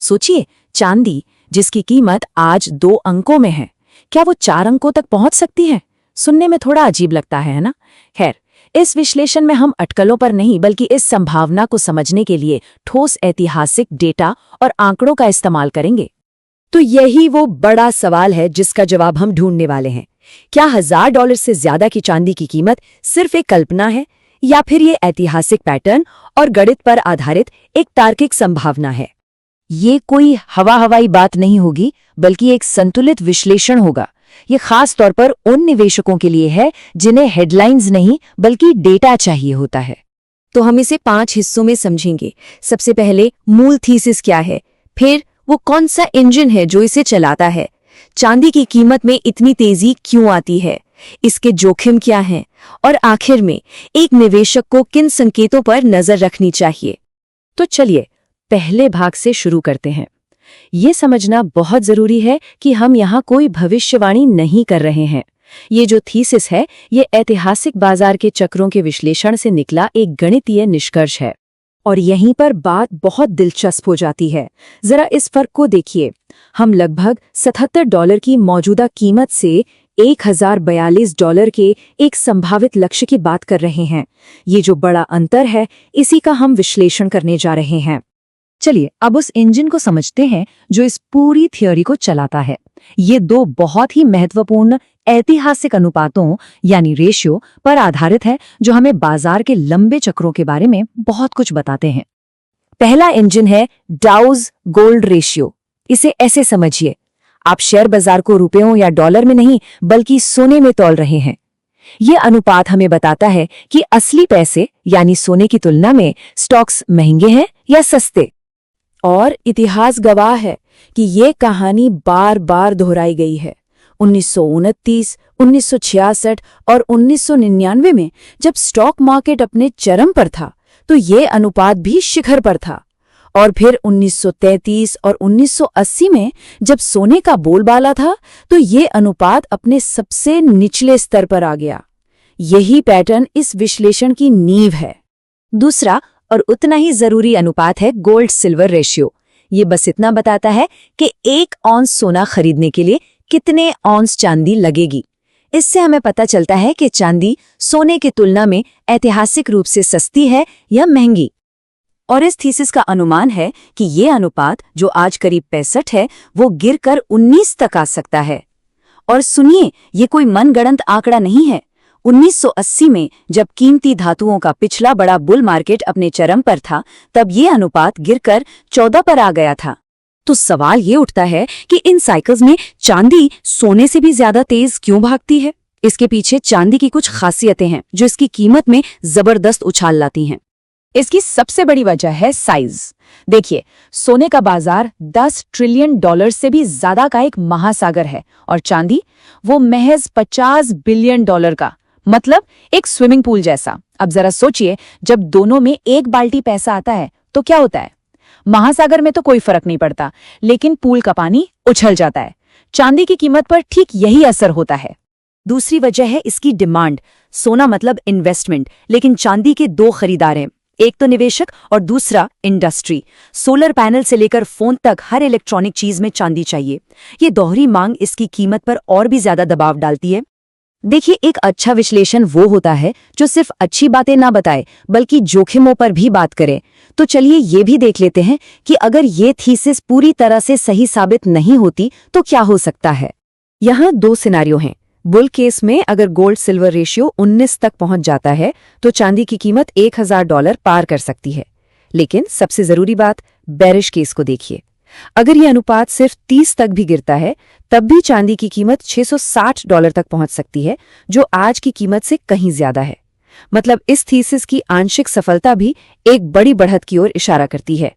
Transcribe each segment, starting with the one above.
सोचिए, चांदी जिसकी कीमत आज 2 अंकों में है, क्या वो 4 अंकों तक पहुंच सकती है? सुनने में थोड़ा अजीब लगता है ना? खैर, इस विश्लेषण में हम अटकलों पर नहीं बल्कि इस संभावना को समझने के लिए ठोस ऐतिहासिक डेटा और आंकड़ों का इस्तेमाल करेंगे। तो यही वो बड़ा सवाल है जिसका जवाब हम ढूंढने वाले हैं। क्या $1000 से ज्यादा की चांदी की कीमत सिर्फ एक कल्पना है, या फिर ये ऐतिहासिक पैटर्न और गणित पर आधारित एक तार्किक संभावना है? ये कोई हवाई बात नहीं होगी, बल्कि एक संतुलित विश्लेषण होगा। ये खास तौर पर उन निवेशकों के लिए है जिन्हें हेडलाइंस नहीं बल्कि डेटा चाहिए होता है। तो हम इसे 5 हिस्सों में समझेंगे। सबसे पहले मूल थीसिस क्या है, फिर वो कौन सा इंजन है जो इसे चलाता है, चांदी की कीमत में इतनी तेजी क्यों आती है, इसके जोखिम क्या हैं, और आखिर में एक निवेशक को किन संकेतों पर नजर रखनी चाहिए। तो चलिए पहले भाग से शुरू करते हैं। ये समझना बहुत जरूरी है कि हम यहाँ कोई भविष्यवाणी नहीं कर रहे हैं। ये जो थीसिस है, ये ऐतिहासिक बाजार के चक्रों के विश्लेषण से निकला एक गणितीय निष्कर्ष है। और यहीं पर बात बहुत दिलचस्प हो जाती है। जरा इस फर्क को देखिए। हम लगभग $77 की मौजूदा कीमत से $1042 के एक संभावित लक्ष्य की बात कर रहे हैं। ये जो बड़ा अंतर है, इसी का हम विश्लेषण करने जा रहे हैं। चलिए अब उस इंजन को समझते हैं जो इस पूरी थ्योरी को चलाता है। ये 2 बहुत ही महत्वपूर्ण ऐतिहासिक अनुपातों यानी रेशियो पर आधारित है, जो हमें बाजार के लंबे चक्रों के बारे में बहुत कुछ बताते हैं। पहला इंजन है डाउज गोल्ड रेशियो। इसे ऐसे समझिए, आप शेयर बाजार को रुपयों या डॉलर में नहीं बल्कि सोने में तौल रहे हैं। ये अनुपात हमें बताता है कि असली पैसे यानी सोने की तुलना में स्टॉक्स महंगे हैं या सस्ते। और इतिहास गवाह है कि ये कहानी बार बार दोहराई गई है। 1929, 1966 और 1999 में जब स्टॉक मार्केट अपने चरम पर था, तो ये अनुपात भी शिखर पर था। और फिर 1933 और 1980 में जब सोने का बोलबाला था, तो ये अनुपात अपने सबसे निचले स्तर पर आ गया। यही पैटर्न इस विश्लेषण की नींव है। दूसरा और उतना ही जरूरी अनुपात है गोल्ड सिल्वर रेशियो। ये बस इतना बताता है कि 1 औंस सोना खरीदने के लिए कितने औंस चांदी लगेगी। इससे हमें पता चलता है कि चांदी सोने की तुलना में ऐतिहासिक रूप से सस्ती है या महंगी। और इस थीसिस का अनुमान है कि ये अनुपात जो आज करीब 65 है, वो गिरकर 19 तक आ सकता है। और सुनिए, ये कोई मनगढ़ंत आंकड़ा नहीं है। 1980 में जब कीमती धातुओं का पिछला बड़ा बुल मार्केट अपने चरम पर था, तब ये अनुपात गिरकर 14 पर आ गया था। तो सवाल ये उठता है कि इन साइकिल्स में चांदी सोने से भी ज्यादा तेज क्यों भागती है? इसके पीछे चांदी की कुछ खासियतें हैं जो इसकी कीमत में जबरदस्त उछाल लाती हैं। इसकी सबसे बड़ी वजह है साइज। देखिए, सोने का बाजार $10 ट्रिलियन से भी ज्यादा का एक महासागर है, और चांदी वो महज $50 बिलियन का, मतलब एक स्विमिंग पूल जैसा। अब जरा सोचिए, जब दोनों में एक बाल्टी पैसा आता है तो क्या होता है? महासागर में तो कोई फर्क नहीं पड़ता, लेकिन पूल का पानी उछल जाता है। चांदी की कीमत पर ठीक यही असर होता है। दूसरी वजह है इसकी डिमांड। सोना मतलब इन्वेस्टमेंट, लेकिन चांदी के 2 खरीदार हैं, एक तो निवेशक और दूसरा इंडस्ट्री। सोलर पैनल से लेकर फोन तक हर इलेक्ट्रॉनिक चीज में चांदी चाहिए। ये दोहरी मांग इसकी कीमत पर और भी ज्यादा दबाव डालती है। देखिए, एक अच्छा विश्लेषण वो होता है जो सिर्फ अच्छी बातें ना बताए बल्कि जोखिमों पर भी बात करे। तो चलिए ये भी देख लेते हैं कि अगर ये थीसिस पूरी तरह से सही साबित नहीं होती तो क्या हो सकता है। यहाँ 2 सिनेरियो हैं। बुल केस में अगर गोल्ड सिल्वर रेशियो 19 तक पहुंच जाता है तो चांदी की कीमत $1000 पार कर सकती है। लेकिन सबसे जरूरी बात, बेरिश केस को देखिए। अगर ये अनुपात सिर्फ 30 तक भी गिरता है, तब भी चांदी की कीमत $660 तक पहुंच सकती है, जो आज की कीमत से कहीं ज्यादा है। मतलब इस थीसिस की आंशिक सफलता भी एक बड़ी बढ़त की ओर इशारा करती है।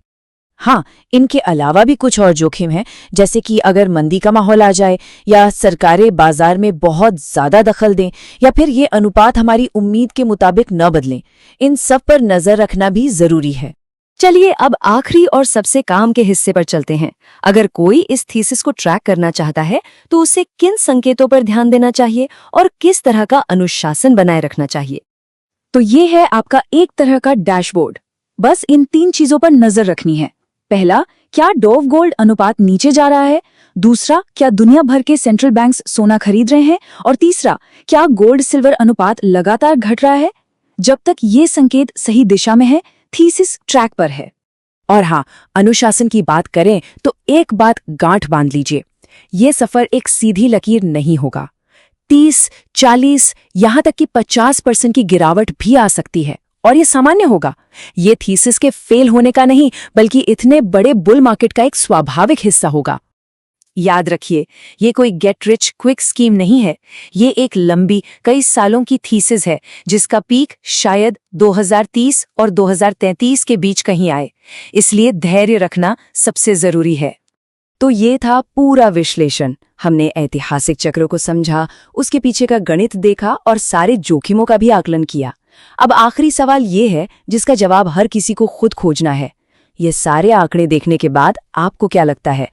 हाँ, इनके अलावा भी कुछ और जोखिम हैं, जैसे कि अगर मंदी का माहौल आ जाए, या सरकारें बाजार में बहुत ज्यादा दखल दें, या फिर ये अनुपात हमारी उम्मीद के मुताबिक न बदलें। इन सब पर नजर रखना भी जरूरी है। चलिए अब आखिरी और सबसे काम के हिस्से पर चलते हैं। अगर कोई इस थीसिस को ट्रैक करना चाहता है तो उसे किन संकेतों पर ध्यान देना चाहिए और किस तरह का अनुशासन बनाए रखना चाहिए? तो ये है आपका एक तरह का डैशबोर्ड। बस इन 3 चीजों पर नजर रखनी है। पहला, क्या डोव गोल्ड अनुपात नीचे जा रहा है? दूसरा, क्या दुनिया भर के सेंट्रल बैंक्स सोना खरीद रहे हैं? और तीसरा, क्या गोल्ड सिल्वर अनुपात लगातार घट रहा है? जब तक ये संकेत सही दिशा में है, थीसिस ट्रैक पर है। और हाँ, अनुशासन की बात करें तो एक बात गांठ बांध लीजिए, ये सफर एक सीधी लकीर नहीं होगा। 30, 40, यहां तक कि 50% की गिरावट भी आ सकती है, और ये सामान्य होगा। ये थीसिस के फेल होने का नहीं, बल्कि इतने बड़े बुल मार्केट का एक स्वाभाविक हिस्सा होगा। याद रखिए, ये कोई गेट रिच क्विक स्कीम नहीं है। ये एक लंबी, कई सालों की थीसिस है, जिसका पीक शायद 2030 और 2033 के बीच कहीं आए। इसलिए धैर्य रखना सबसे जरूरी है। तो ये था पूरा विश्लेषण। हमने ऐतिहासिक चक्रों को समझा, उसके पीछे का गणित देखा और सारे जोखिमों का भी आकलन किया। अब आखिरी सवाल ये है, जिसका जवाब हर किसी को खुद खोजना है। ये सारे आंकड़े देखने के बाद आपको क्या लगता है?